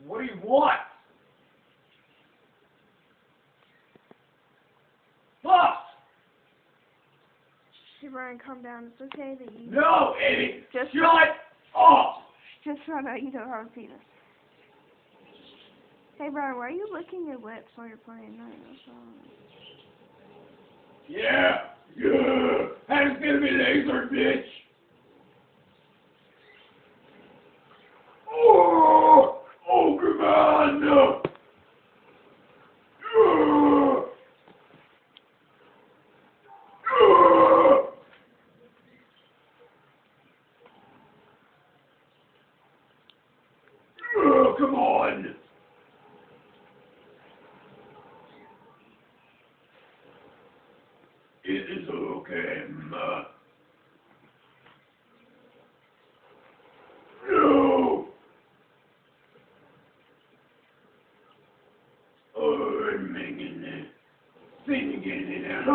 What do you want? Fuck! Hey, Brian, calm down. It's okay that you... No, Eddie! Just- Shut up! Just found out you don't have a penis. Hey, Brian, why are you licking your lips while you're playing that song? Yeah! Yeah! And it's gonna be laser, bitch! Oh! Oh, come on! Yeah. Oh, come on! It is okay, Ma. No! Oh, I'm making it. Sing again in a